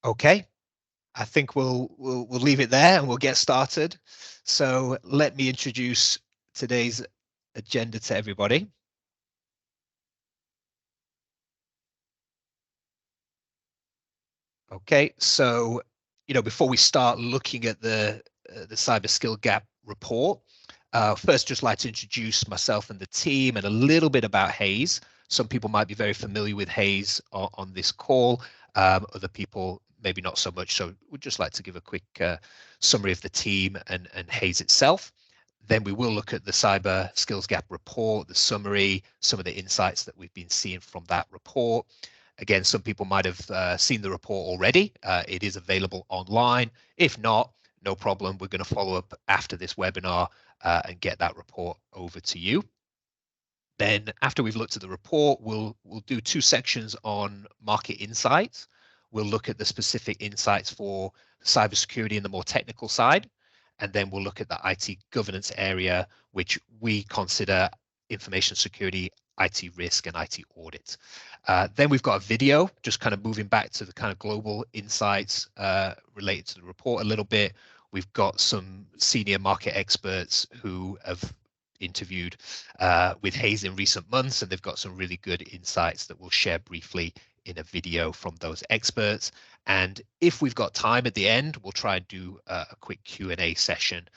Okay, I think we'll leave it there and we'll get started. So let me introduce today's agenda to everybody. Okay, so before we start looking at the cyber skill gap report, first just like to introduce myself and the team and a little bit about Hays. Some people might be very familiar with Hays on this call. Other people maybe not so much. So we'd just like to give a quick summary of the team and Hays itself. Then we will look at the cyber skills gap report, the summary, some of the insights that we've been seeing from that report. Again, some people might have seen the report already. It is available online. If not, no problem. We're going to follow up after this webinar and get that report over to you. Then after we've looked at the report, we'll do two sections on market insights. We'll look at the specific insights for cybersecurity and the more technical side. And then we'll look at the IT governance area, which we consider information security, IT risk, and IT audit. Then we've got a video, just kind of moving back to the kind of global insights related to the report a little bit. We've got some senior market experts who have interviewed with Hays in recent months, and they've got some really good insights that we'll share briefly in a video from those experts. And if we've got time at the end, we'll try and do a quick Q&A session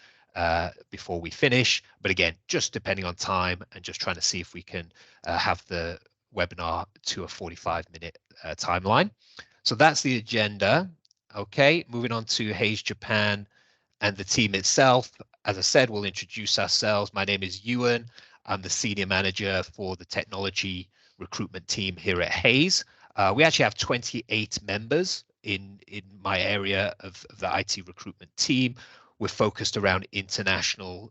before we finish. But again, just depending on time and just trying to see if we can have the webinar to a 45-minute timeline. So that's the agenda. Okay, moving on to Hays Japan and the team itself. As I said, we'll introduce ourselves. My name is Ewan. I'm the senior manager for the technology recruitment team here at Hays. We actually have 28 members in my area of the IT recruitment team. We're focused around international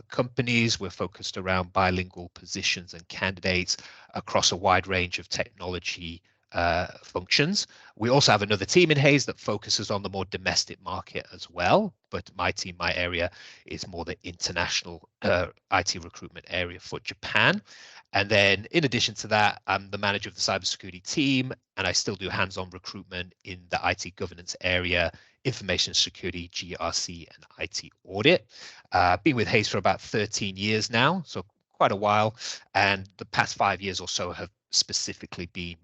companies. We're focused around bilingual positions and candidates across a wide range of technology functions. We also have another team in Hays that focuses on the more domestic market as well, but my team, my area, is more the international IT recruitment area for Japan. And then in addition to that, I'm the manager of the cybersecurity team, and I still do hands-on recruitment in the IT governance area, information security, GRC, and IT audit. Been with Hays for about 13 years now, so quite a while. And the past 5 years or so have specifically been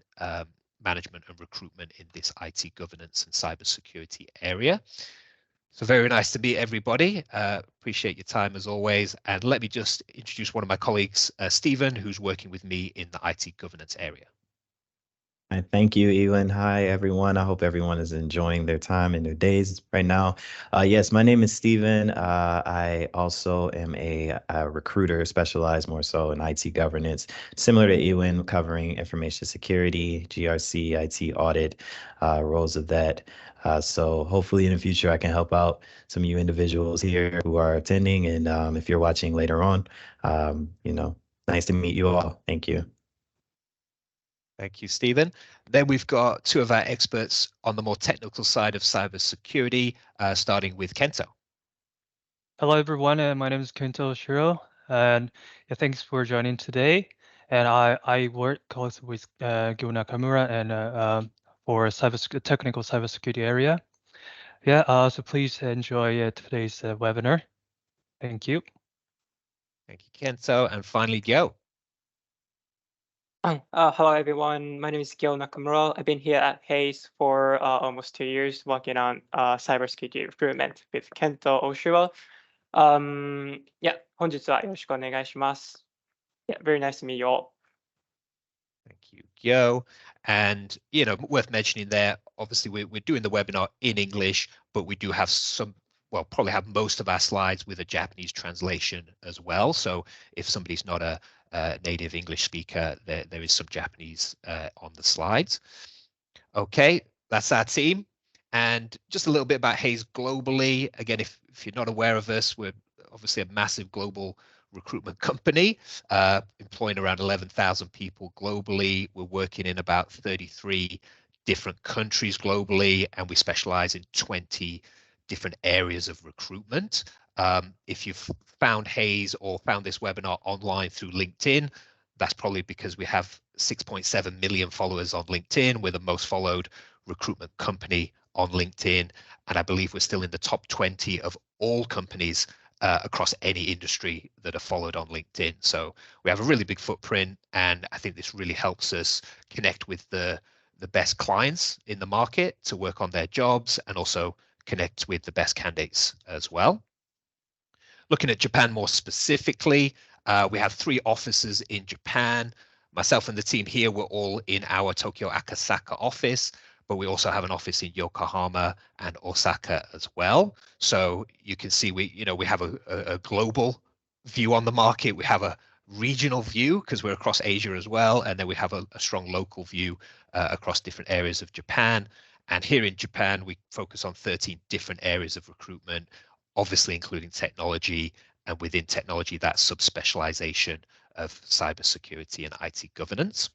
management and recruitment in this IT governance and cybersecurity area. So very nice to meet everybody. Appreciate your time as always. And let me just introduce one of my colleagues, Stephen, who's working with me in the IT governance area. Thank you, Ewan. Hi, everyone. I hope everyone is enjoying their time and their days right now. Yes, my name is Stephen. I also am a recruiter specialized more so in IT governance, similar to Ewan, covering information security, GRC, IT audit, roles of that. So hopefully in the future, I can help out some of you individuals here who are attending. And if you're watching later on, nice to meet you all. Thank you. Thank you, Stephen. Then we've got two of our experts on the more technical side of cybersecurity, starting with Kento. Hello, everyone. My name is Kento Shiro, and thanks for joining today. And I work closely with Gil Nakamura and for technical cybersecurity area. Yeah, so please enjoy today's webinar. Thank you. Thank you, Kento. And finally, Gyo. Hello, everyone. My name is Gil Nakamura. I've been here at Hays for almost 2 years, working on cybersecurity recruitment with Kento Oshiro. Yeah, 本日はよろしくお願いします。Yeah, very nice to meet you all. Thank you, Gyo. And, worth mentioning there, obviously we're doing the webinar in English, but we do have probably have most of our slides with a Japanese translation as well. So if somebody's not a native English speaker, there is some Japanese on the slides. Okay, that's our team. And just a little bit about Hays globally. Again, if you're not aware of us, we're obviously a massive global recruitment company, employing around 11,000 people globally. We're working in about 33 different countries globally, and we specialize in 20 different areas of recruitment. If you've found Hays or found this webinar online through LinkedIn, that's probably because we have 6.7 million followers on LinkedIn. We're the most followed recruitment company on LinkedIn, and I believe we're still in the top 20 of all companies across any industry that are followed on LinkedIn. So we have a really big footprint, and I think this really helps us connect with the best clients in the market to work on their jobs, and also connect with the best candidates as well. Looking at Japan more specifically, we have 3 offices in Japan. Myself and the team here, we're all in our Tokyo Akasaka office, but we also have an office in Yokohama and Osaka as well. So you can see we have a global view on the market. We have a regional view because we're across Asia as well, and then we have a strong local view across different areas of Japan. And here in Japan, we focus on 13 different areas of recruitment, obviously including technology, and within technology, that subspecialization of cybersecurity and IT governance.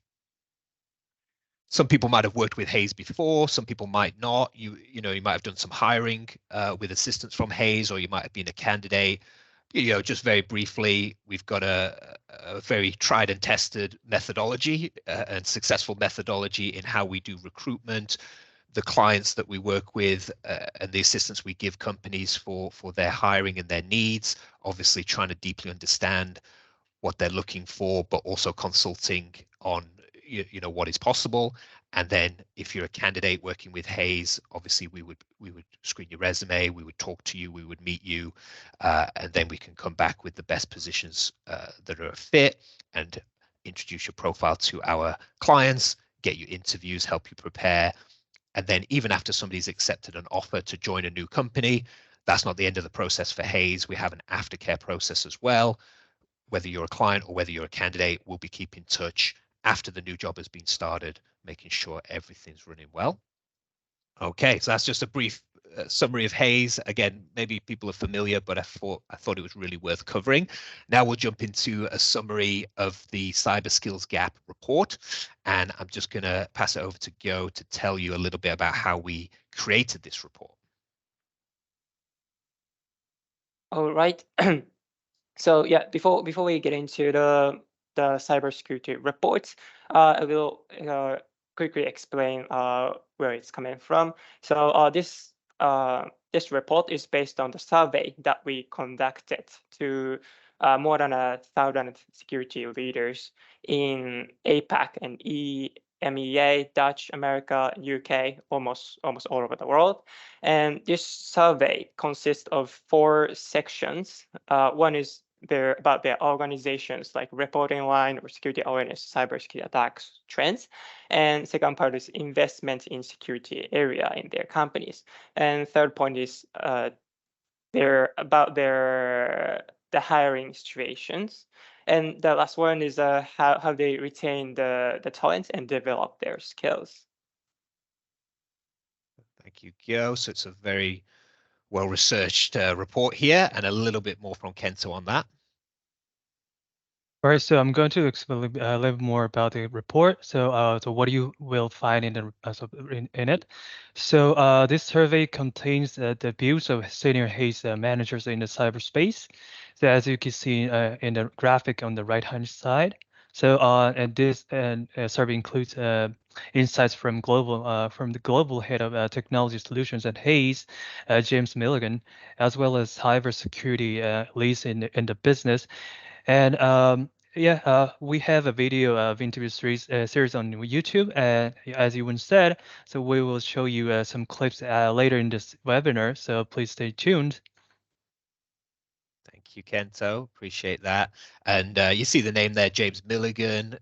Some people might have worked with Hays before, some people might not. You might have done some hiring with assistance from Hays, or you might have been a candidate. Just very briefly, we've got a very tried and tested methodology and successful methodology in how we do recruitment, the clients that we work with, and the assistance we give companies for their hiring and their needs, obviously trying to deeply understand what they're looking for, but also consulting on what is possible. And then if you're a candidate working with Hays, obviously we would screen your resume, we would talk to you, we would meet you, and then we can come back with the best positions that are a fit and introduce your profile to our clients, get you interviews, help you prepare. And then even after somebody's accepted an offer to join a new company, that's not the end of the process for Hays. We have an aftercare process as well. Whether you're a client or whether you're a candidate, we'll be keeping in touch after the new job has been started, making sure everything's running well. Okay, so that's just a brief summary of Hays. Again, maybe people are familiar, but I thought it was really worth covering. Now we'll jump into a summary of the Cyber Skills Gap report, and I'm just going to pass it over to Gyo to tell you a little bit about how we created this report. All right. So yeah, before we get into the cybersecurity reports, I will quickly explain where it's coming from. So this report is based on the survey that we conducted to more than 1,000 security leaders in APAC and EMEA, Dutch, America, UK, almost all over the world. And this survey consists of 4 sections. One is about their organizations, like reporting line or security awareness, cybersecurity attacks, trends. And second part is investment in security area in their companies. And third point is about the hiring situations. And the last one is how they retain the talents and develop their skills. Thank you, Gyo. So it's a very well-researched report here, and a little bit more from Kento on that. All right, so I'm going to explain a little more about the report. So, what you will find in it. So, this survey contains the views of senior Hays managers in the cyberspace. So, as you can see in the graphic on the right-hand side. So, and this survey includes insights from the global head of technology solutions at Hays, James Milligan, as well as cybersecurity leads in the business. And we have a video of interview series on YouTube, as Ewan said. So we will show you some clips later in this webinar. So please stay tuned. Thank you, Kento. Appreciate that. And you see the name there, James Milligan.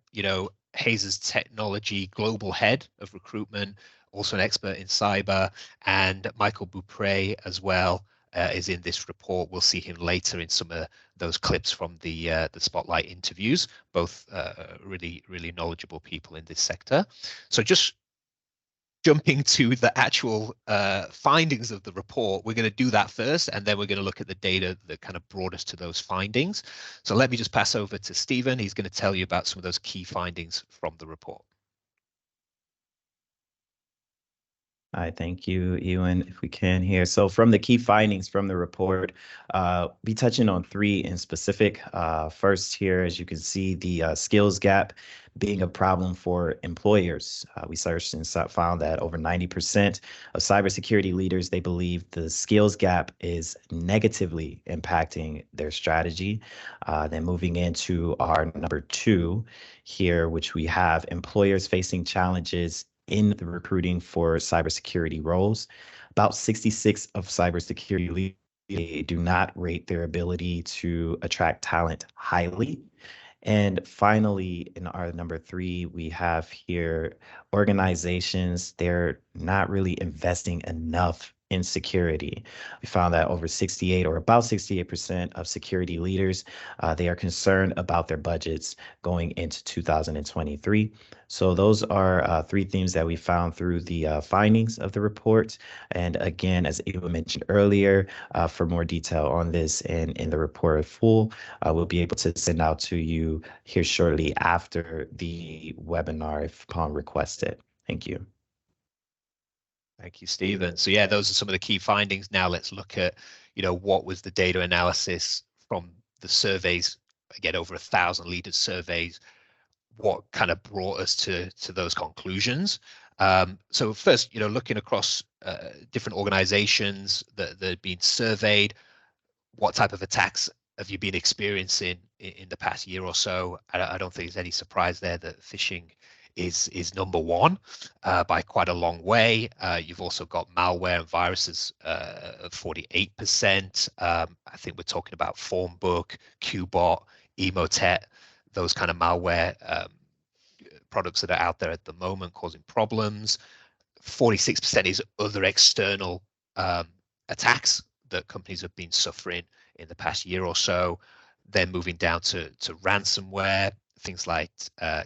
Hays' technology global head of recruitment, also an expert in cyber, and Michael Beaupre as well. Is in this report. We'll see him later in some of those clips from the spotlight interviews. Both really knowledgeable people in this sector. So just jumping to the actual findings of the report, we're going to do that first, and then we're going to look at the data that kind of brought us to those findings. So let me just pass over to Stephen. He's going to tell you about some of those key findings from the report. All right, thank you, Ewan, if we can here. So from the key findings from the report, be touching on three in specific. First here, as you can see, the skills gap being a problem for employers. We searched and found that over 90% of cybersecurity leaders, they believe the skills gap is negatively impacting their strategy. Then moving into our number two here, which we have employers facing challenges in the recruiting for cybersecurity roles. About 66 of cybersecurity leaders do not rate their ability to attract talent highly. And finally, in our number three, we have here organizations, they're not really investing enough in security. We found that over 68 or about 68% of security leaders, they are concerned about their budgets going into 2023. So those are three themes that we found through the findings of the report. And again, as Eva mentioned earlier, for more detail on this and in the report in full, we'll be able to send out to you here shortly after the webinar if upon requested. Thank you. Thank you, Stephen. So yeah, those are some of the key findings. Now let's look at, what was the data analysis from the surveys, again, over 1,000 leaders surveys, what kind of brought us to those conclusions. So first, looking across different organizations that had been surveyed, what type of attacks have you been experiencing in the past year or so? I don't think there's any surprise there that phishing is number one by quite a long way. You've also got malware and viruses of 48%. I think we're talking about Formbook, Qbot, Emotet, those kind of malware products that are out there at the moment causing problems. 46% is other external attacks that companies have been suffering in the past year or so. Then moving down to ransomware, things like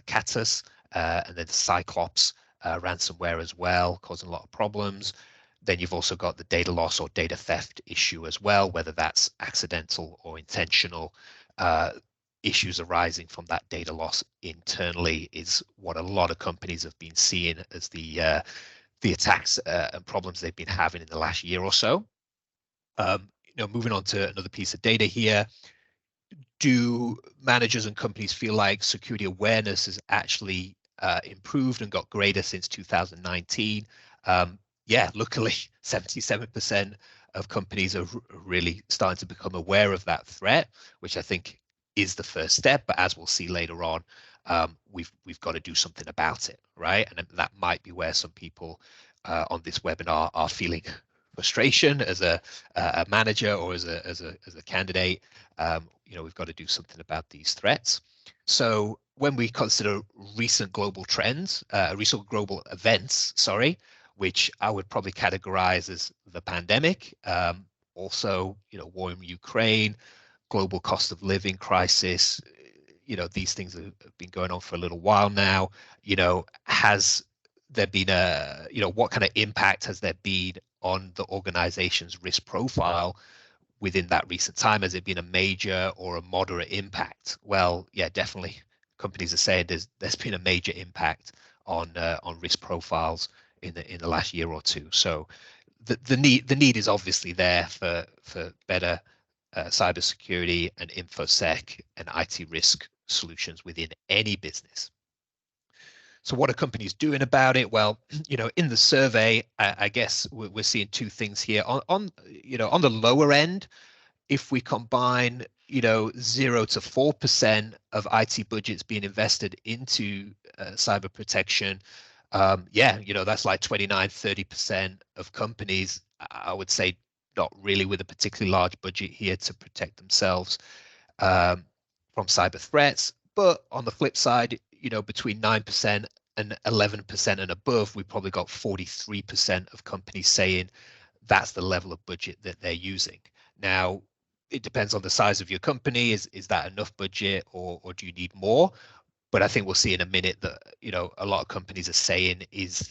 Catus, and then Cyclops ransomware as well, causing a lot of problems. Then you've also got the data loss or data theft issue as well, whether that's accidental or intentional. Issues arising from that data loss internally is what a lot of companies have been seeing as the attacks and problems they've been having in the last year or so. Moving on to another piece of data here. Do managers and companies feel like security awareness has actually improved and got greater since 2019? Yeah, luckily 77% of companies are really starting to become aware of that threat, which I think is the first step. But as we'll see later on, we've got to do something about it, right? And that might be where some people on this webinar are feeling frustration as a manager or as a candidate. We've got to do something about these threats. So when we consider recent global trends, recent global events, which I would probably categorize as the pandemic, also, war in Ukraine, global cost of living crisis, these things have been going on for a little while now. Has there been what kind of impact has there been on the organization's risk profile within that recent time? Has it been a major or a moderate impact? Well, yeah, definitely. Companies are saying there's been a major impact on risk profiles in the last year or two. So the need is obviously there for better cybersecurity and infosec and IT risk solutions within any business. So what are companies doing about it? Well, in the survey, I guess we're seeing two things here. On the lower end, if we combine 0 to 4% of IT budgets being invested into cyber protection, that's like 29-30% of companies, I would say, not really with a particularly large budget here to protect themselves from cyber threats. But on the flip side, between 9% and 11% and above, we've probably got 43% of companies saying that's the level of budget that they're using. Now, it depends on the size of your company. Is that enough budget, or do you need more? But I think we'll see in a minute that a lot of companies are saying, is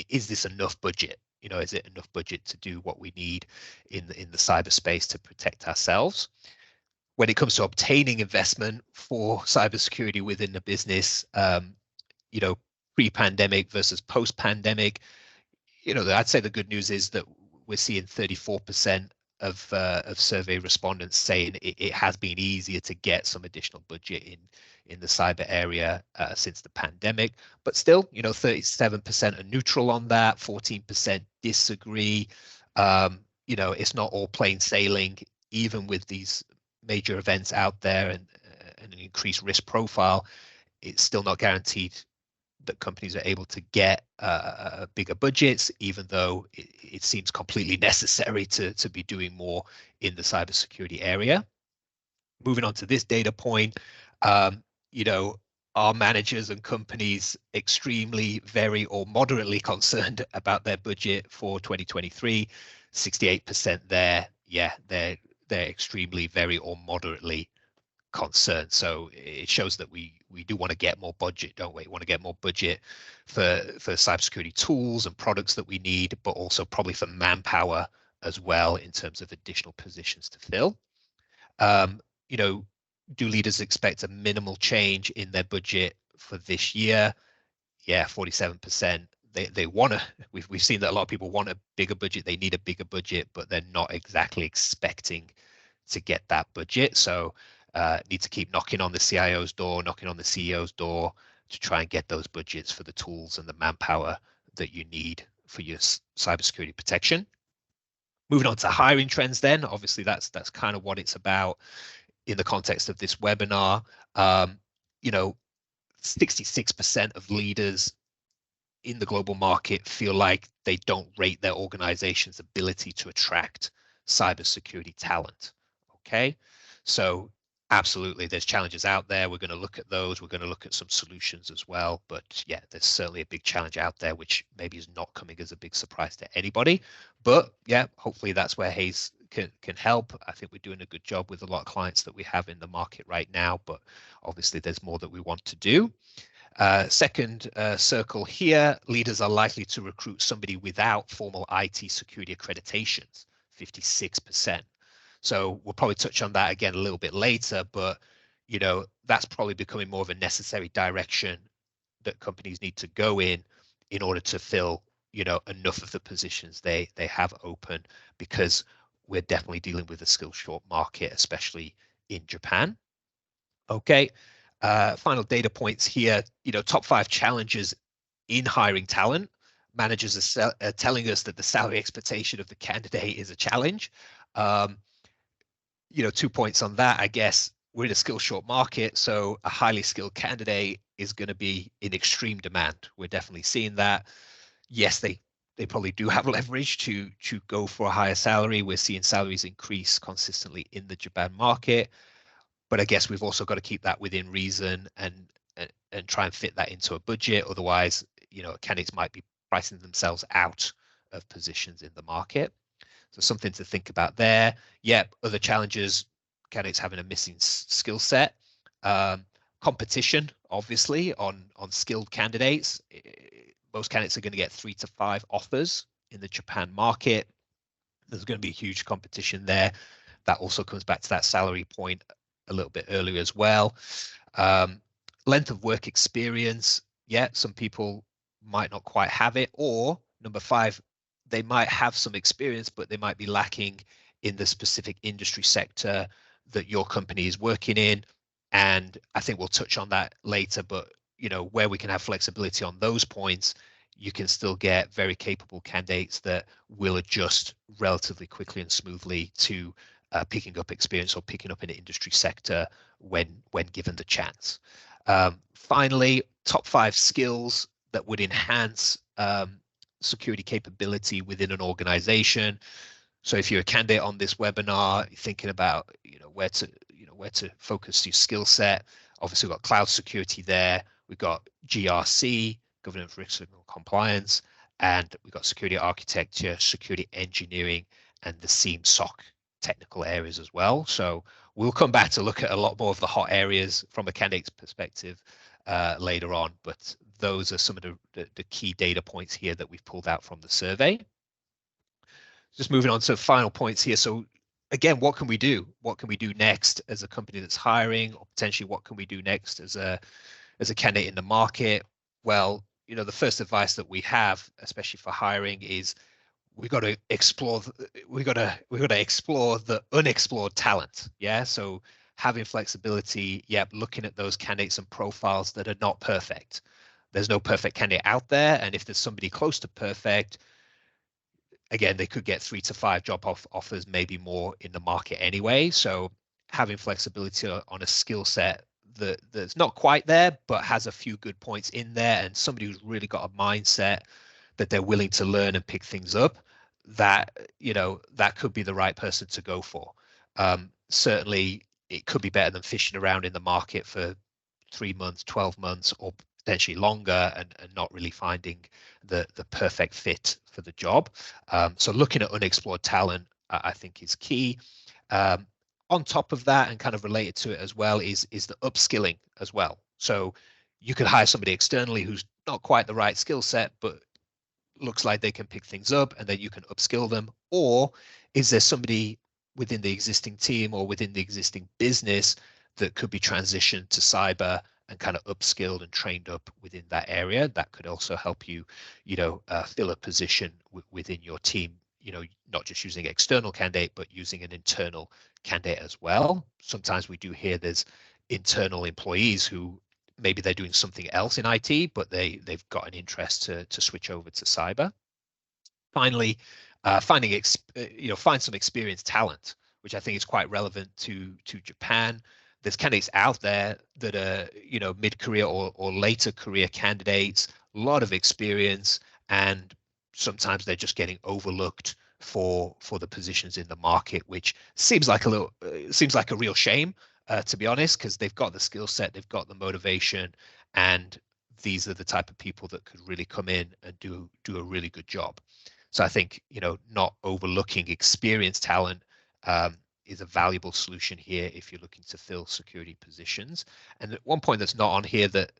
this enough budget? Is it enough budget to do what we need in the cyberspace to protect ourselves? When it comes to obtaining investment for cybersecurity within the business, pre-pandemic versus post-pandemic, I'd say the good news is that we're seeing 34% of survey respondents saying it has been easier to get some additional budget in the cyber area since the pandemic. But still, 37% are neutral on that, 14% disagree. It's not all plain sailing, even with these major events out there and an increased risk profile. It's still not guaranteed that companies are able to get bigger budgets, even though it seems completely necessary to be doing more in the cybersecurity area. Moving on to this data point, are managers and companies extremely, very, or moderately concerned about their budget for 2023? 68% there. Yeah, they're extremely, very, or moderately concerned. So it shows that we do want to get more budget, don't we? We want to get more budget for cybersecurity tools and products that we need, but also probably for manpower as well in terms of additional positions to fill. Do leaders expect a minimal change in their budget for this year? Yeah, 47%. They want to. We've seen that a lot of people want a bigger budget. They need a bigger budget, but they're not exactly expecting to get that budget. So need to keep knocking on the CIO's door, knocking on the CEO's door to try and get those budgets for the tools and the manpower that you need for your cybersecurity protection. Moving on to hiring trends then, obviously that's kind of what it's about in the context of this webinar. 66% of leaders in the global market feel like they don't rate their organization's ability to attract cybersecurity talent. Okay, so absolutely, there's challenges out there. We're going to look at those. We're going to look at some solutions as well. But yeah, there's certainly a big challenge out there, which maybe is not coming as a big surprise to anybody. But yeah, hopefully that's where Hays can help. I think we're doing a good job with a lot of clients that we have in the market right now, but obviously there's more that we want to do. Second circle here, leaders are likely to recruit somebody without formal IT security accreditations, 56%. So we'll probably touch on that again a little bit later, but that's probably becoming more of a necessary direction that companies need to go in order to fill enough of the positions they have open, because we're definitely dealing with a skill short market, especially in Japan. Okay, final data points here. Top 5 challenges in hiring talent. Managers are telling us that the salary expectation of the candidate is a challenge. 2 points on that, I guess. We're in a skill short market, so a highly skilled candidate is going to be in extreme demand. We're definitely seeing that. Yes, they probably do have leverage to go for a higher salary. We're seeing salaries increase consistently in the Japan market, but I guess we've also got to keep that within reason and try and fit that into a budget. Otherwise, candidates might be pricing themselves out of positions in the market. So something to think about there. Yeah, other challenges, candidates having a missing skill set. Competition, obviously, on skilled candidates. Most candidates are going to get 3 to 5 offers in the Japan market. There's going to be a huge competition there. That also comes back to that salary point a little bit earlier as well. Length of work experience. Yeah, some people might not quite have it. Or number 5, they might have some experience, but they might be lacking in the specific industry sector that your company is working in. And I think we'll touch on that later, but where we can have flexibility on those points, you can still get very capable candidates that will adjust relatively quickly and smoothly to picking up experience or picking up an industry sector when given the chance. Finally, top 5 skills that would enhance security capability within an organization. So if you're a candidate on this webinar, thinking about where to focus your skill set, obviously we've got cloud security there. We've got GRC, governance, risk, and compliance, and we've got security architecture, security engineering, and the SIEM SOC technical areas as well. So we'll come back to look at a lot more of the hot areas from a candidate's perspective later on, but those are some of the key data points here that we've pulled out from the survey. Just moving on to final points here. So again, what can we do? What can we do next as a company that's hiring, or potentially what can we do next as a candidate in the market? Well, the first advice that we have, especially for hiring, is we've got to explore the unexplored talent. Yeah, so having flexibility, looking at those candidates and profiles that are not perfect. There's no perfect candidate out there, and if there's somebody close to perfect, again, they could get 3 to 5 job offers, maybe more in the market anyway. So having flexibility on a skill set that's not quite there, but has a few good points in there, and somebody who's really got a mindset that they're willing to learn and pick things up, that that could be the right person to go for. Certainly, it could be better than fishing around in the market for 3 months, 12 months, or potentially longer, and not really finding the perfect fit for the job. So looking at unexplored talent, I think, is key. On top of that, and kind of related to it as well, is the upskilling as well. So you could hire somebody externally who's not quite the right skill set, but looks like they can pick things up, and then you can upskill them. Or is there somebody within the existing team or within the existing business that could be transitioned to cyber and kind of upskilled and trained up within that area? That could also help you, fill a position within your team, not just using external candidate, but using an internal candidate as well. Sometimes we do hear there's internal employees who maybe they're doing something else in IT, but they've got an interest to switch over to cyber. Finally, find some experienced talent, which I think is quite relevant to Japan. There's candidates out there that are, mid-career or later career candidates, a lot of experience, and sometimes they're just getting overlooked for the positions in the market, which seems like a real shame, to be honest, because they've got the skill set, they've got the motivation, and these are the type of people that could really come in and do a really good job. So I think, not overlooking experienced talent is a valuable solution here if you're looking to fill security positions. And one point that's not on here that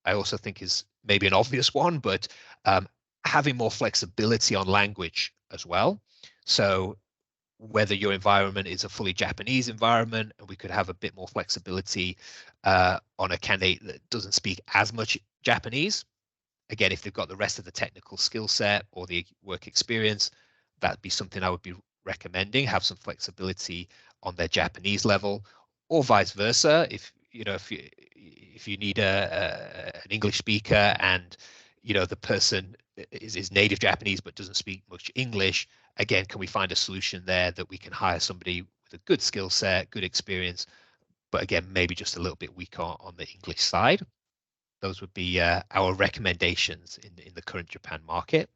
I also think is maybe an obvious one, but having more flexibility on language as well. So whether your environment is a fully Japanese environment, and we could have a bit more flexibility on a candidate that doesn't speak as much Japanese. Again, if they've got the rest of the technical skill set or the work experience, that'd be something I would be recommending. Have some flexibility on their Japanese level, or vice versa. If you need an English speaker, and the person is native Japanese but doesn't speak much English, again, can we find a solution there that we can hire somebody with a good skill set, good experience, but again, maybe just a little bit weaker on the English side? Those would be our recommendations in the current Japan market.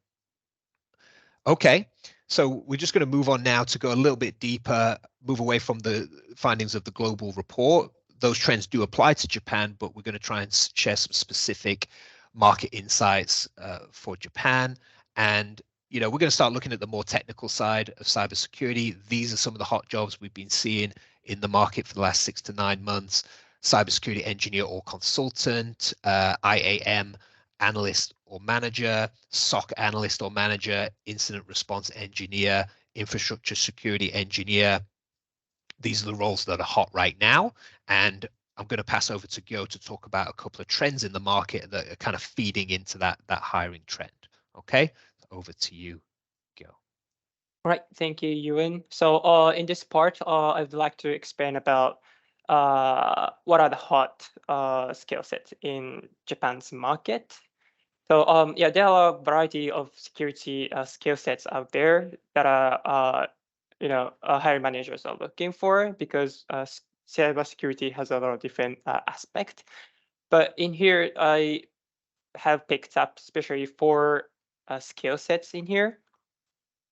Okay, so we're just going to move on now to go a little bit deeper, move away from the findings of the global report. Those trends do apply to Japan, but we're going to try and share some specific market insights for Japan. And we're going to start looking at the more technical side of cybersecurity. These are some of the hot jobs we've been seeing in the market for the last 6 to 9 months. Cybersecurity engineer or consultant, IAM analyst or manager, SOC analyst or manager, incident response engineer, infrastructure security engineer. These are the roles that are hot right now. And I'm going to pass over to Gyo to talk about a couple of trends in the market that are kind of feeding into that hiring trend. Okay, over to you, Gyo. All right, thank you, Ewan. So in this part, I'd like to explain about what are the hot skill sets in Japan's market. So there are a variety of security skill sets out there that are hiring managers are looking for, because cybersecurity has a lot of different aspects. But in here, I have picked up especially 4 skill sets in here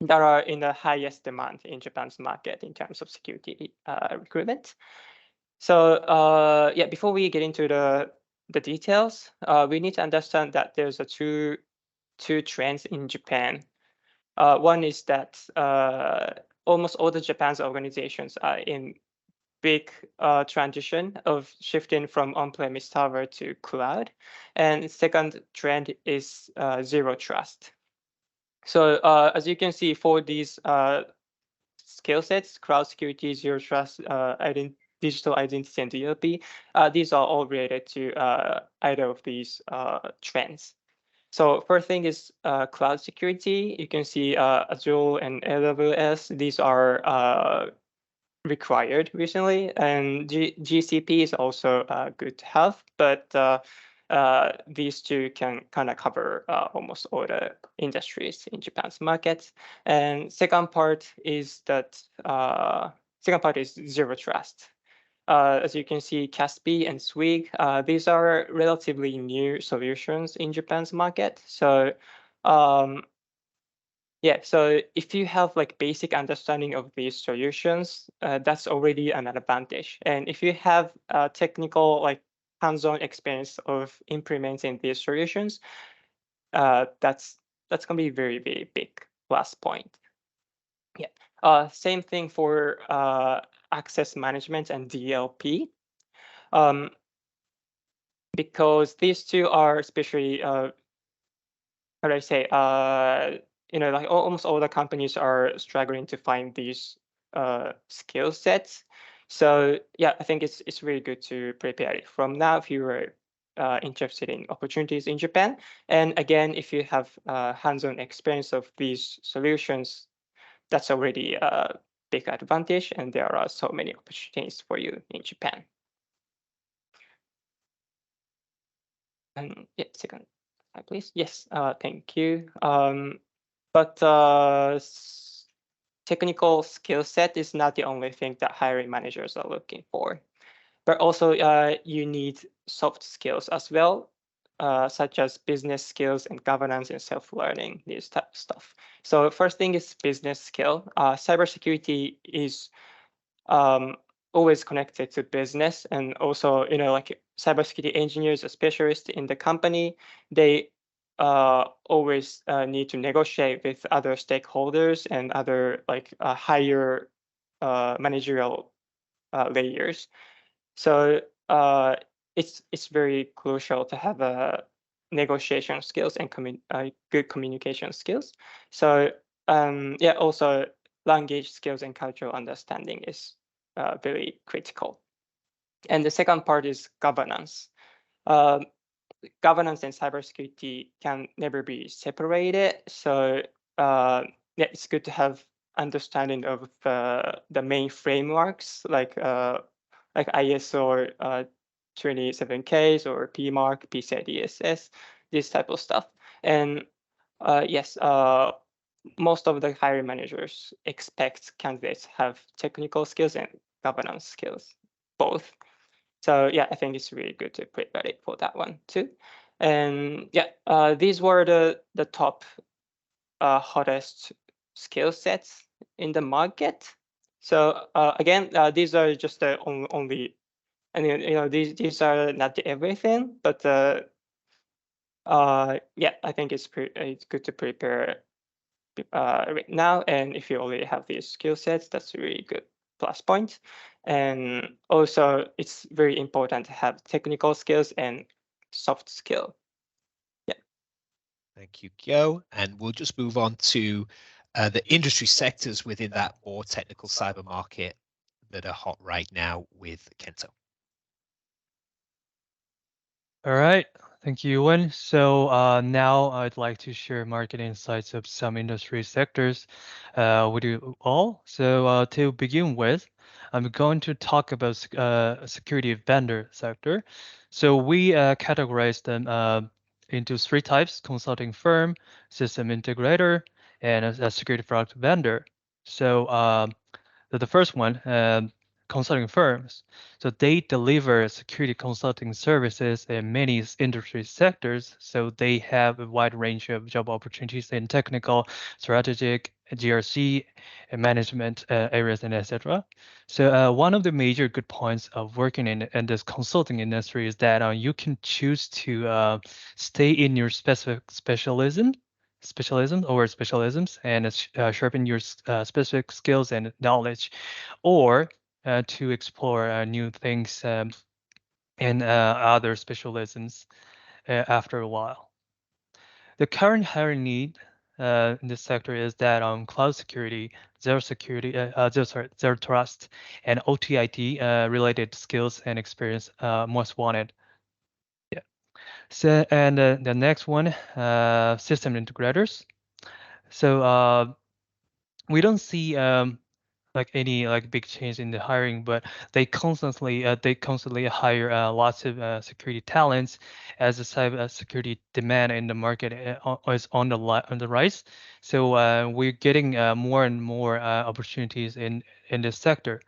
that are in the highest demand in Japan's market in terms of security recruitment. So before we get into the details, we need to understand that there's two trends in Japan. One is that almost all the Japan's organizations are in big transition of shifting from on-premise server to cloud. And second trend is zero trust. So as you can see, for these skill sets, cloud security, zero trust, digital identity, and DLP, these are all related to either of these trends. So first thing is cloud security. You can see Azure and AWS. These are required recently, and GCP is also good to have, but these two can kind of cover almost all the industries in Japan's market. And second part is zero trust. As you can see, Caspi and Swig, these are relatively new solutions in Japan's market. So yeah, so if you have like basic understanding of these solutions, that's already an advantage. And if you have technical like hands-on experience of implementing these solutions, that's gonna be very, very big plus point. Yeah. Same thing for access management and DLP. Because these two are especially how do I say like almost all the companies are struggling to find these skill sets. So yeah, I think it's really good to prepare it from now if you are interested in opportunities in Japan. And again, if you have hands-on experience of these solutions, that's already a big advantage, and there are so many opportunities for you in Japan. And yeah, second slide, please. Yes, thank you. But technical skill set is not the only thing that hiring managers are looking for. But also you need soft skills as well, such as business skills and governance and self-learning, this type of stuff. So first thing is business skill. Cybersecurity is always connected to business, and also like cybersecurity engineers, a specialist in the company, they always need to negotiate with other stakeholders and other like higher managerial layers. So it's very crucial to have negotiation skills and good communication skills. So yeah, also language skills and cultural understanding is very critical. And the second part is governance. Governance and cybersecurity can never be separated. So yeah, it's good to have understanding of the main frameworks like ISO 27Ks or PMARC, PCI DSS, this type of stuff. And yes, most of the hiring managers expect candidates have technical skills and governance skills, both. So yeah, I think it's really good to prepare it for that one too. And yeah, these were the top hottest skill sets in the market. So again, these are just the only, and these are not everything, but yeah, I think it's good to prepare right now. And if you already have these skill sets, that's a really good plus point. And also, it's very important to have technical skills and soft skill. Yeah. Thank you, Kyo. And we'll just move on to the industry sectors within that more technical cyber market that are hot right now with Kento. All right, thank you, Ewan. So now I'd like to share market insights of some industry sectors with you all. So to begin with, I'm going to talk about security vendor sector. So we categorize them into three types: consulting firm, system integrator, and a security product vendor. So the first one, consulting firms. So they deliver security consulting services in many industry sectors. So they have a wide range of job opportunities in technical, strategic, GRC, and management areas, and etc. So one of the major good points of working in this consulting industry is that you can choose to stay in your specific specialisms and sharpen your specific skills and knowledge, or to explore new things and other specialisms after a while. The current hiring need in this sector is that cloud security, zero trust, and OTIT related skills and experience most wanted. Yeah. So, and the next one, system integrators. So we don't see like any like big change in the hiring, but they constantly hire lots of security talents as the cyber security demand in the market is on the rise. So we're getting more and more opportunities in this sector.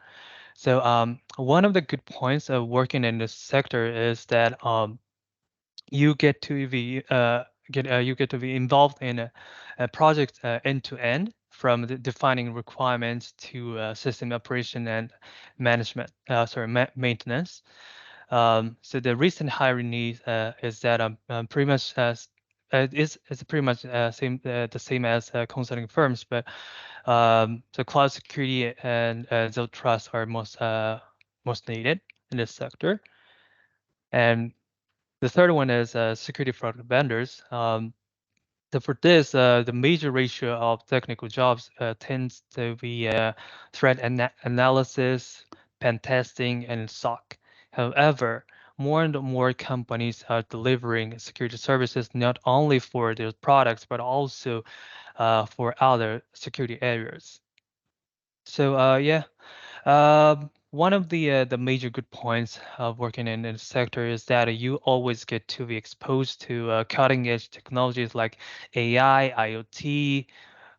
So one of the good points of working in this sector is that you get to be involved in a project end to end, from the defining requirements to system operation and management, maintenance. So the recent hiring need is that pretty much it's pretty much the same as consulting firms, but so cloud security and zero trust are most needed in this sector. And the third one is security product vendors. So for this, the major ratio of technical jobs tends to be threat analysis, pen testing, and SOC. However, more and more companies are delivering security services not only for their products, but also for other security areas. So yeah. One of the major good points of working in this sector is that you always get to be exposed to cutting edge technologies like AI, IoT,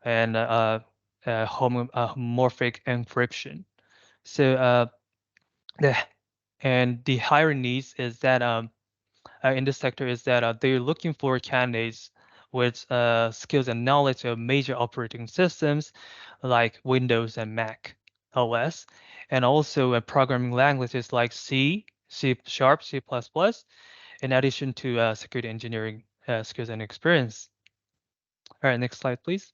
and homomorphic encryption. So the hiring needs is that in this sector is that they're looking for candidates with skills and knowledge of major operating systems like Windows and Mac OS, and also programming languages like C, C#, C++, in addition to security engineering skills and experience. All right, next slide, please.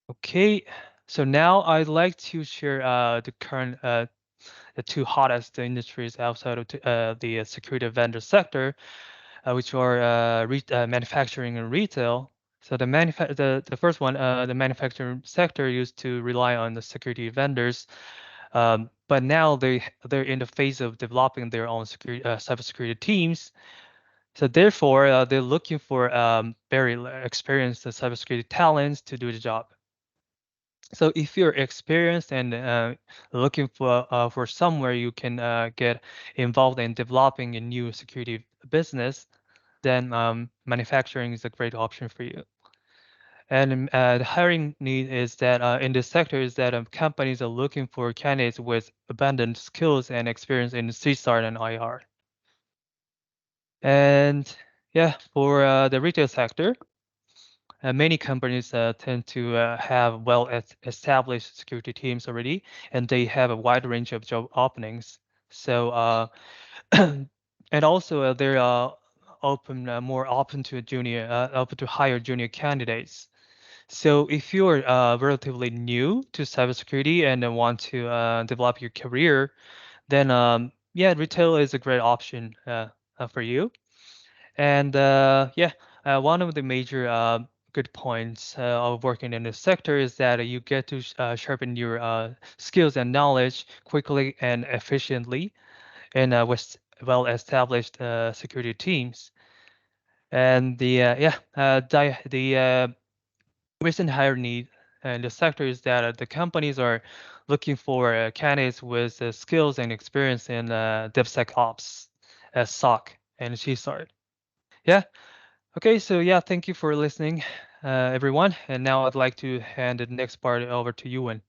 Okay, so now I'd like to share the current the two hottest industries outside of the security vendor sector, which are manufacturing and retail. So the first one, the manufacturing sector used to rely on the security vendors, but now they're in the phase of developing their own cybersecurity teams. So therefore, they're looking for very experienced cybersecurity talents to do the job. So if you're experienced and looking for somewhere you can get involved in developing a new security business, then manufacturing is a great option for you. And the hiring need is that in this sector is that companies are looking for candidates with abundant skills and experience in CSAR and IR. And yeah, for the retail sector, many companies tend to have well-established security teams already, and they have a wide range of job openings. So, and also they're more open to hire junior candidates. So if you're relatively new to cybersecurity and want to develop your career, then yeah, retail is a great option for you. And yeah, one of the major good points of working in this sector is that you get to sharpen your skills and knowledge quickly and efficiently in with well-established security teams. And the recent hire need in the sector is that the companies are looking for candidates with skills and experience in DevSecOps, SOC, and CSAR. Yeah. Okay, so yeah, thank you for listening, everyone. And now I'd like to hand the next part over to Ewan.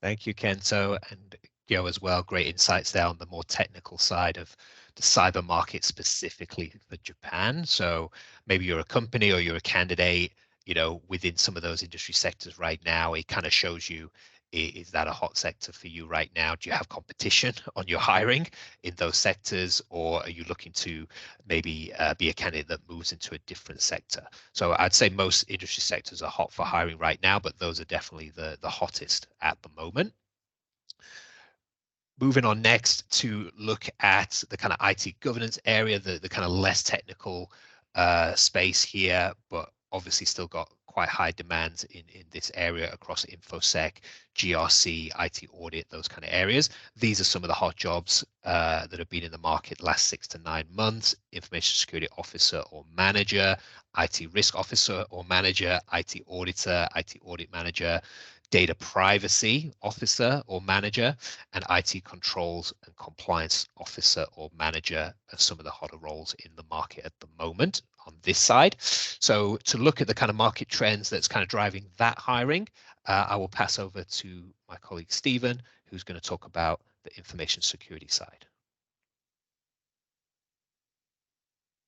Thank you, Kento, and Gyo as well. Great insights there on the more technical side of the cyber market specifically for Japan. So maybe you're a company or you're a candidate, you know, within some of those industry sectors right now. It kind of shows you, is that a hot sector for you right now? Do you have competition on your hiring in those sectors, or are you looking to maybe be a candidate that moves into a different sector? So I'd say most industry sectors are hot for hiring right now, but those are definitely the hottest at the moment. Moving on next to look at the kind of IT governance area, the kind of less technical space here, but obviously still got quite high demands in this area across InfoSec, GRC, IT audit, those kind of areas. These are some of the hot jobs that have been in the market last 6 to 9 months: information security officer or manager, IT risk officer or manager, IT auditor, IT audit manager, data privacy officer or manager, and IT controls and compliance officer or manager are some of the hotter roles in the market at the moment on this side. So to look at the kind of market trends that's kind of driving that hiring, I will pass over to my colleague Stephen, who's going to talk about the information security side.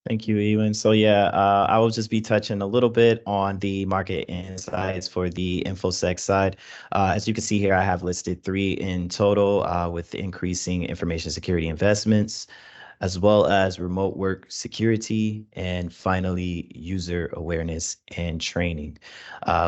Thank you, Ewan. So yeah, I will just be touching a little bit on the market insights for the InfoSec side. As you can see here, I have listed 3 in total with increasing information security investments, as well as remote work security, and finally, user awareness and training.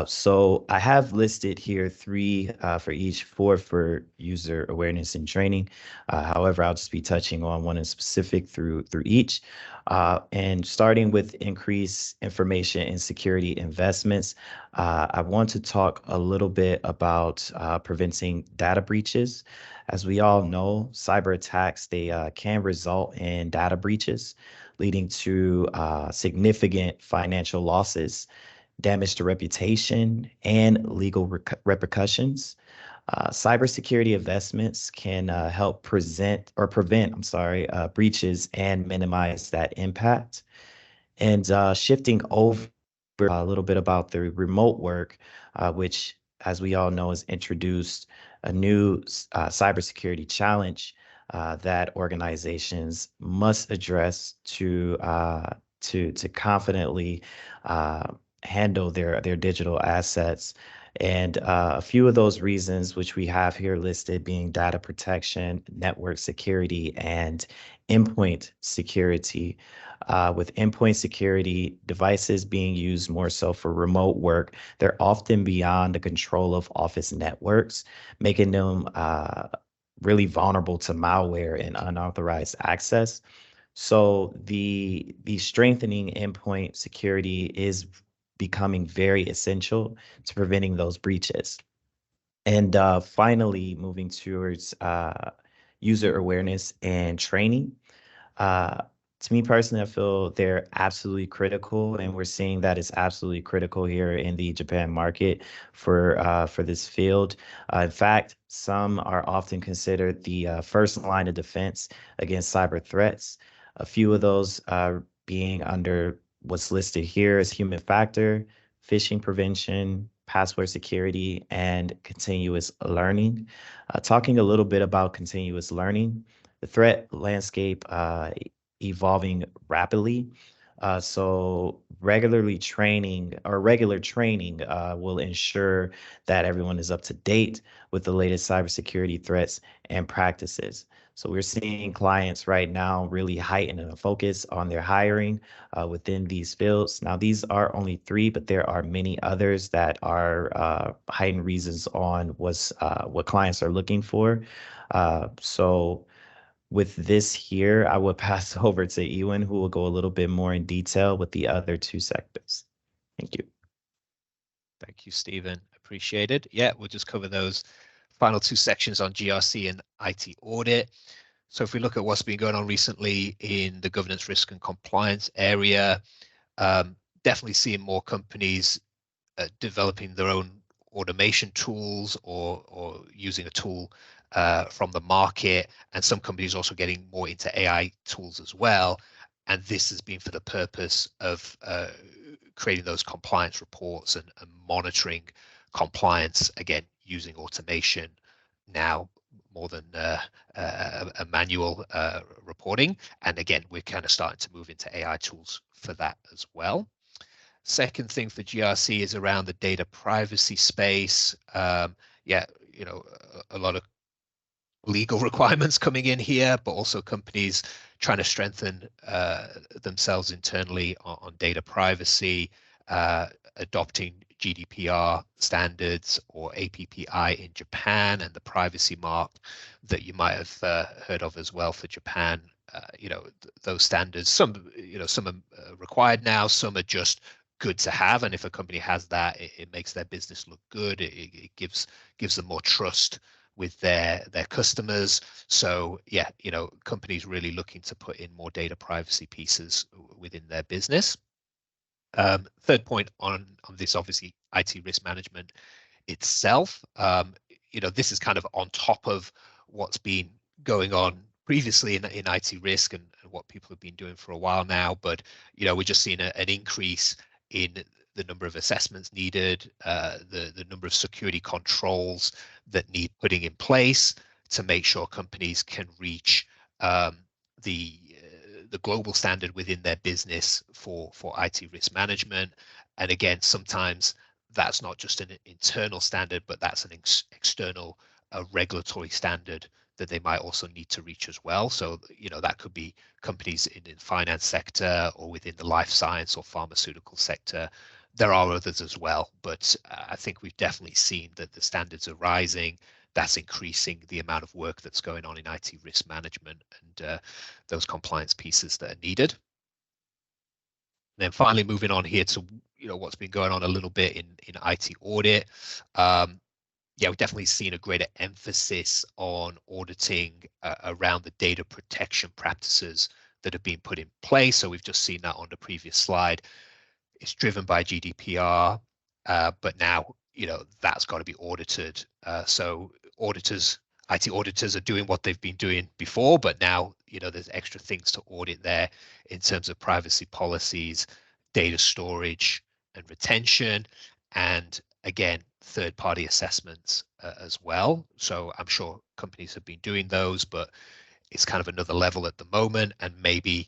So I have listed here 3 for each, 4 for user awareness and training. However, I'll just be touching on one in specific through each. And starting with increased information and security investments, I want to talk a little bit about preventing data breaches. As we all know, cyber attacks, they can result in data breaches, leading to significant financial losses, damage to reputation, and legal repercussions. Cybersecurity investments can help prevent breaches and minimize that impact. And shifting over a little bit about the remote work, which, as we all know, has introduced a new cybersecurity challenge that organizations must address to confidently handle their digital assets. And a few of those reasons, which we have here listed, being data protection, network security, and endpoint security. With endpoint security, devices being used more so for remote work, they're often beyond the control of office networks, making them really vulnerable to malware and unauthorized access. So the strengthening endpoint security is becoming very essential to preventing those breaches. And finally, moving towards user awareness and training. To me personally, I feel they're absolutely critical, and we're seeing that it's absolutely critical here in the Japan market for this field. In fact, some are often considered the first line of defense against cyber threats. A few of those being under what's listed here as human factor, phishing prevention, password security, and continuous learning. Talking a little bit about continuous learning, the threat landscape evolving rapidly. So regular training will ensure that everyone is up to date with the latest cybersecurity threats and practices. So we're seeing clients right now really heighten a focus on their hiring within these fields. Now, these are only 3, but there are many others that are heightened reasons on what clients are looking for. So with this here, I will pass over to Ewan, who will go a little bit more in detail with the other 2 sectors. Thank you. Thank you, Stephen. Appreciate it. Yeah, we'll just cover those final 2 sections on GRC and IT audit. So if we look at what's been going on recently in the governance, risk, and compliance area, definitely seeing more companies developing their own automation tools or using a tool from the market, and some companies also getting more into AI tools as well. And this has been for the purpose of creating those compliance reports and monitoring compliance, again, using automation now more than a manual reporting. And again, we're kind of starting to move into AI tools for that as well. Second thing for GRC is around the data privacy space. Yeah, you know, a lot of legal requirements coming in here, but also companies trying to strengthen themselves internally on data privacy, adopting GDPR standards or APPI in Japan, and the privacy mark that you might have heard of as well for Japan. You know, those standards, some are required now, some are just good to have, and if a company has that, it makes their business look good. It gives them more trust with their customers. So yeah, companies really looking to put in more data privacy pieces within their business. Third point on this, obviously, IT risk management itself. This is kind of on top of what's been going on previously in IT risk and what people have been doing for a while now. But we're just seeing an increase in the number of assessments needed, the number of security controls that need putting in place to make sure companies can reach the global standard within their business for IT risk management. And again, sometimes that's not just an internal standard, but that's an external regulatory standard that they might also need to reach as well. So, that could be companies in the finance sector or within the life science or pharmaceutical sector. There are others as well, but I think we've definitely seen that the standards are rising. That's increasing the amount of work that's going on in IT risk management and those compliance pieces that are needed. And then finally, moving on here to what's been going on a little bit in IT audit. We've definitely seen a greater emphasis on auditing around the data protection practices that have been put in place. So we've just seen that on the previous slide. It's driven by GDPR, but now that's got to be audited. So IT auditors are doing what they've been doing before, but now there's extra things to audit there in terms of privacy policies, data storage and retention, and again, third-party assessments as well. So I'm sure companies have been doing those, but it's kind of another level at the moment. And maybe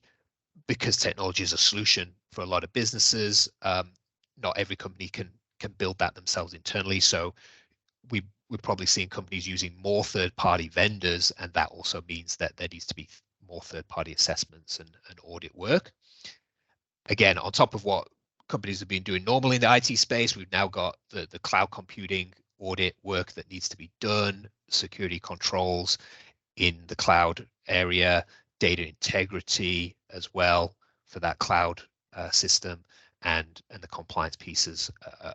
because technology is a solution for a lot of businesses, not every company can build that themselves internally. So we're probably seeing companies using more third-party vendors, and that also means that there needs to be more third-party assessments and audit work. Again, on top of what companies have been doing normally in the IT space, we've now got the cloud computing audit work that needs to be done, security controls in the cloud area, data integrity as well for that cloud system, and the compliance pieces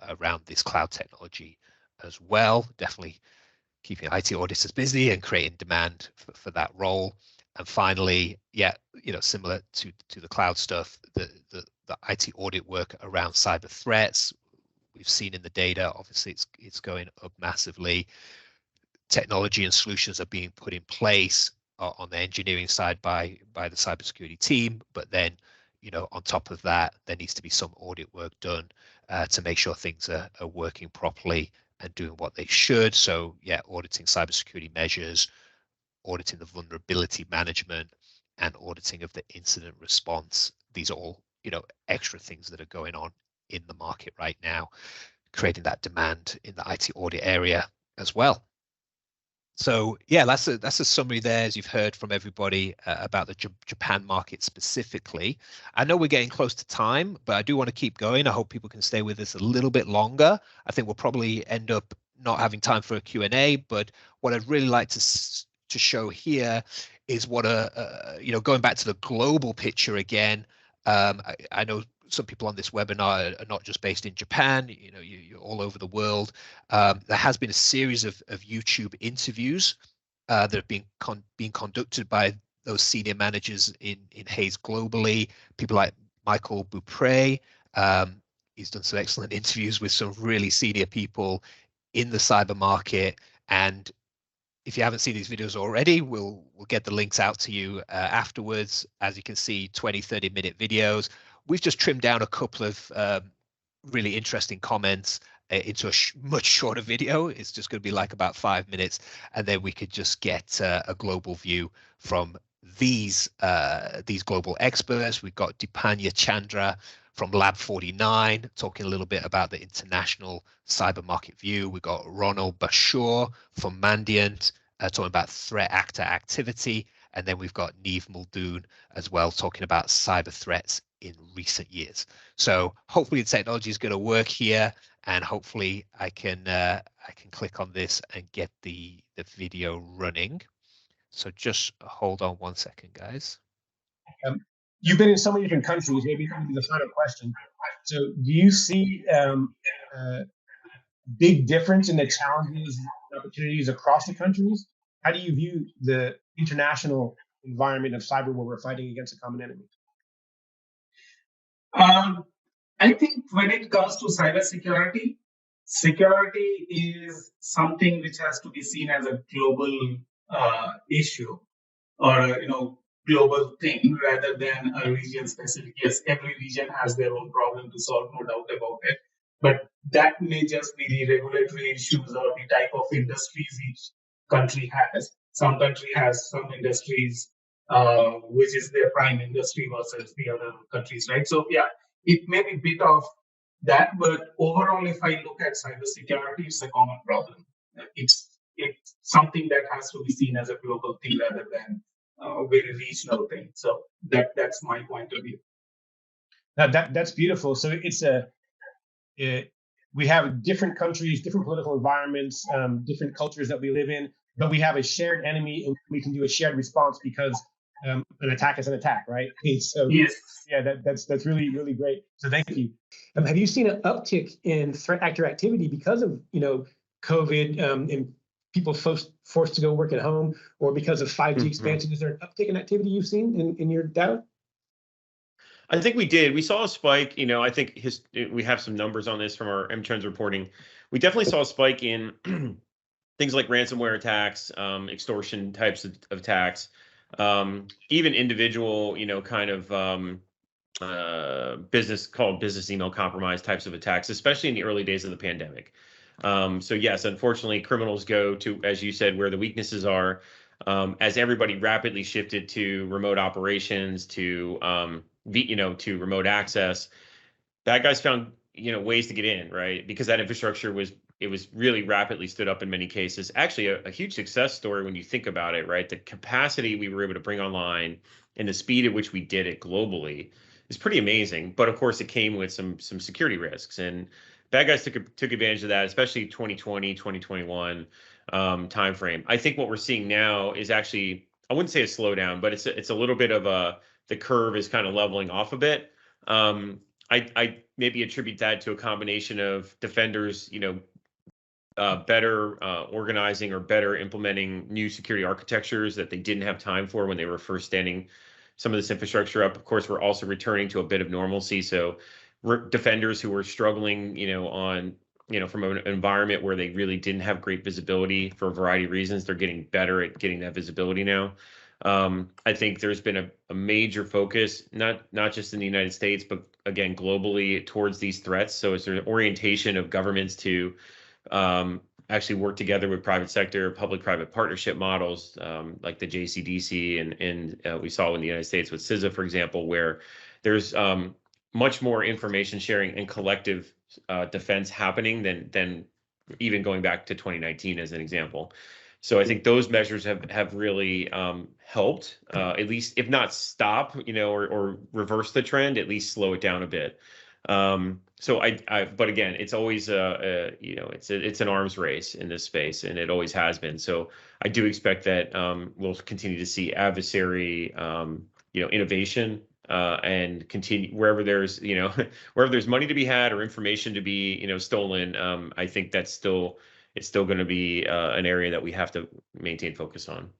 around this cloud technology as well. Definitely keeping IT auditors busy and creating demand for that role. And finally, similar to the cloud stuff, the IT audit work around cyber threats. We've seen in the data, obviously it's going up massively. Technology and solutions are being put in place on the engineering side by the cybersecurity team, but then on top of that, there needs to be some audit work done to make sure things are working properly and doing what they should. So auditing cybersecurity measures, auditing the vulnerability management, and auditing of the incident response. These are all extra things that are going on in the market right now, creating that demand in the IT audit area as well. So that's a summary there, as you've heard from everybody about the Japan market specifically. I know we're getting close to time, but I do want to keep going. I hope people can stay with us a little bit longer. I think we'll probably end up not having time for a Q&A, but what I'd really like to show here is what going back to the global picture again. I know some people on this webinar are not just based in Japan, you're all over the world. There has been a series of YouTube interviews that have been conducted by those senior managers in Hays globally, people like Michael Beaupre. He's done some excellent interviews with some really senior people in the cyber market. And if you haven't seen these videos already, we'll get the links out to you afterwards. As you can see, 20-30 minute videos. We've just trimmed down a couple of really interesting comments into a much shorter video. It's just going to be like about 5 minutes, and then we could just get a global view from these global experts. We've got Dipanya Chandra from Lab 49 talking a little bit about the international cyber market view. We've got Ronald Bashur from Mandiant talking about threat actor activity. And then we've got Neve Muldoon as well talking about cyber threats in recent years. So hopefully the technology is going to work here, and hopefully I can click on this and get the video running. So just hold on 1 second, guys. you've been in so many different countries. Maybe that would be the final question. So, do you see big difference in the challenges and opportunities across the countries? How do you view the international environment of cyber where we're fighting against a common enemy? I think when it comes to cybersecurity, security is something which has to be seen as a global issue, or global thing, rather than a region specific. Yes, every region has their own problem to solve, no doubt about it. But that may just be the regulatory issues or the type of industries each country has. Some country has some industries which is their prime industry versus the other countries, right? So yeah, it may be a bit of that, but overall, if I look at cybersecurity, it's a common problem. It's something that has to be seen as a global thing rather than a very regional thing. So that's my point of view. Now that's beautiful. So we have different countries, different political environments, different cultures that we live in, but we have a shared enemy, and we can do a shared response because an attack is an attack, right? So yes, yeah, that's really, really great. So thank you. Have you seen an uptick in threat actor activity because of COVID and people forced to go work at home, or because of 5G expansion? Is there an uptick in activity you've seen in your data? I think we did. We saw a spike. I think we have some numbers on this from our M-Trends reporting. We definitely saw a spike in things like ransomware attacks, extortion types of attacks, even individual, kind of business email compromise types of attacks, especially in the early days of the pandemic. So yes, unfortunately, criminals go to, as you said, where the weaknesses are. As everybody rapidly shifted to remote operations, to remote access, bad guys found ways to get in, right? Because that infrastructure was really rapidly stood up in many cases. Actually, a huge success story when you think about it, right? The capacity we were able to bring online and the speed at which we did it globally is pretty amazing. But of course, it came with some security risks, and bad guys took advantage of that, especially 2020, 2021 timeframe. I think what we're seeing now is actually, I wouldn't say a slowdown, but it's a little bit of the curve is kind of leveling off a bit. I maybe attribute that to a combination of defenders, better organizing or better implementing new security architectures that they didn't have time for when they were first standing some of this infrastructure up. Of course, we're also returning to a bit of normalcy. So defenders who were struggling, from an environment where they really didn't have great visibility for a variety of reasons, they're getting better at getting that visibility now. I think there's been a major focus, not just in the United States, but again, globally towards these threats. So it's an orientation of governments to actually work together with private sector, public-private partnership models, like the JCDC, and we saw in the United States with CISA, for example, where there's much more information sharing and collective defense happening than even going back to 2019 as an example. So I think those measures have really helped, at least if not stop, or reverse the trend, at least slow it down a bit. So but again, it's always it's an arms race in this space, and it always has been. So I do expect that we'll continue to see adversary, innovation, and continue wherever there's money to be had or information to be stolen. I think it's still going to be an area that we have to maintain focus on.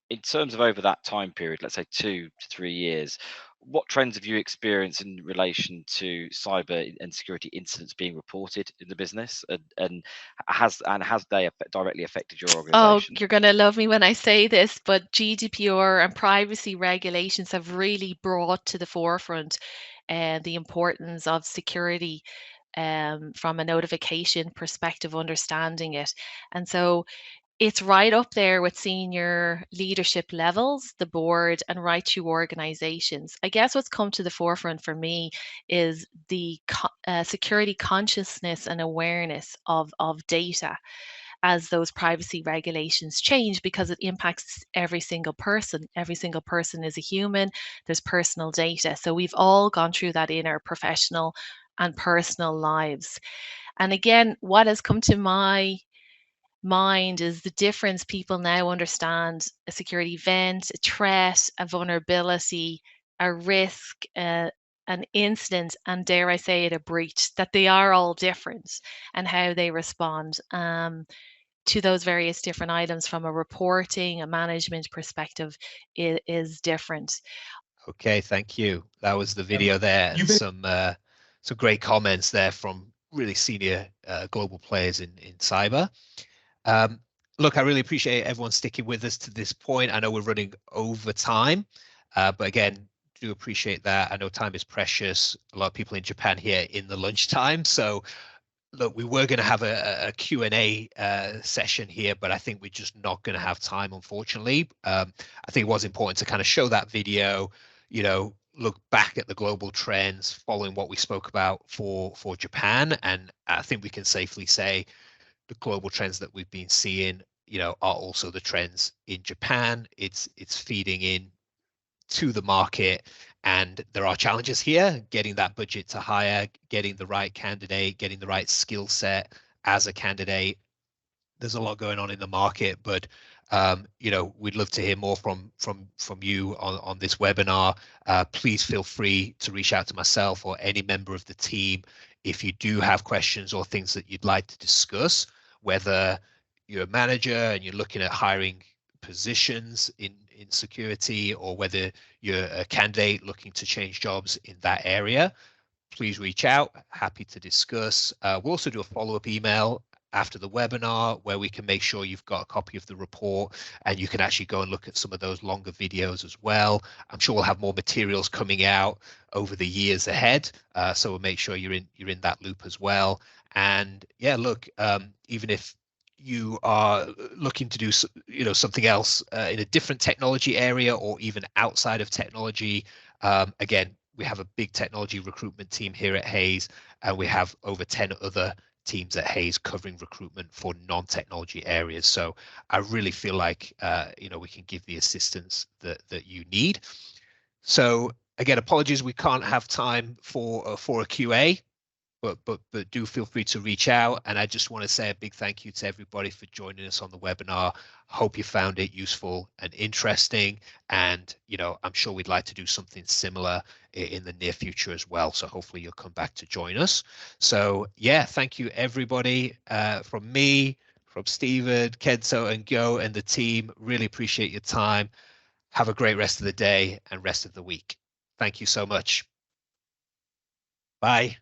In terms of over that time period, let's say 2 to 3 years, what trends have you experienced in relation to cyber and security incidents being reported in the business, and has they directly affected your organization? Oh, you're going to love me when I say this, but GDPR and privacy regulations have really brought to the forefront the importance of security from a notification perspective, understanding it. And so it's right up there with senior leadership levels, the board, and right through organizations. I guess what's come to the forefront for me is the security consciousness and awareness of data as those privacy regulations change, because it impacts every single person. Every single person is a human. There's personal data. So we've all gone through that in our professional and personal lives. And again, what has come to my mind is the difference people now understand a security event, a threat, a vulnerability a risk, an incident, and dare I say it, a breach, that they are all different, and how they respond to those various different items from a reporting, a management perspective is different. Okay, thank you. That was the video there, and some great comments there from really senior global players in cyber. Look, I really appreciate everyone sticking with us to this point. I know we're running over time, but again, do appreciate that. I know time is precious. A lot of people in Japan here in the lunchtime, so look, we were going to have a Q&A session here, but I think we're just not going to have time, unfortunately. I think it was important to kind of show that video, you know, look back at the global trends following what we spoke about for Japan. And I think we can safely say the global trends that we've been seeing, you know, are also the trends in Japan. It's feeding in to the market, and there are challenges here, getting that budget to hire, getting the right candidate, getting the right skill set as a candidate. There's a lot going on in the market, but you know, we'd love to hear more from you on this webinar. Please feel free to reach out to myself or any member of the team if you do have questions or things that you'd like to discuss, whether you're a manager and you're looking at hiring positions in security, or whether you're a candidate looking to change jobs in that area. Please reach out. Happy to discuss. We'll also do a follow-up email after the webinar where we can make sure you've got a copy of the report and you can actually go and look at some of those longer videos as well. I'm sure we'll have more materials coming out over the years ahead, so we'll make sure you're in that loop as well. And yeah, look, even if you are looking to do, you know, something else in a different technology area or even outside of technology, again, we have a big technology recruitment team here at Hays, and we have over 10 other teams at Hays covering recruitment for non-technology areas. So I really feel like you know, we can give the assistance that you need. So again, apologies, we can't have time for a QA. But do feel free to reach out. And I just want to say a big thank you to everybody for joining us on the webinar. Hope you found it useful and interesting. And, you know, I'm sure we'd like to do something similar in the near future as well. So hopefully you'll come back to join us. So yeah, thank you everybody, from me, from Stephen, Kento, and Go and the team. Really appreciate your time. Have a great rest of the day and rest of the week. Thank you so much. Bye.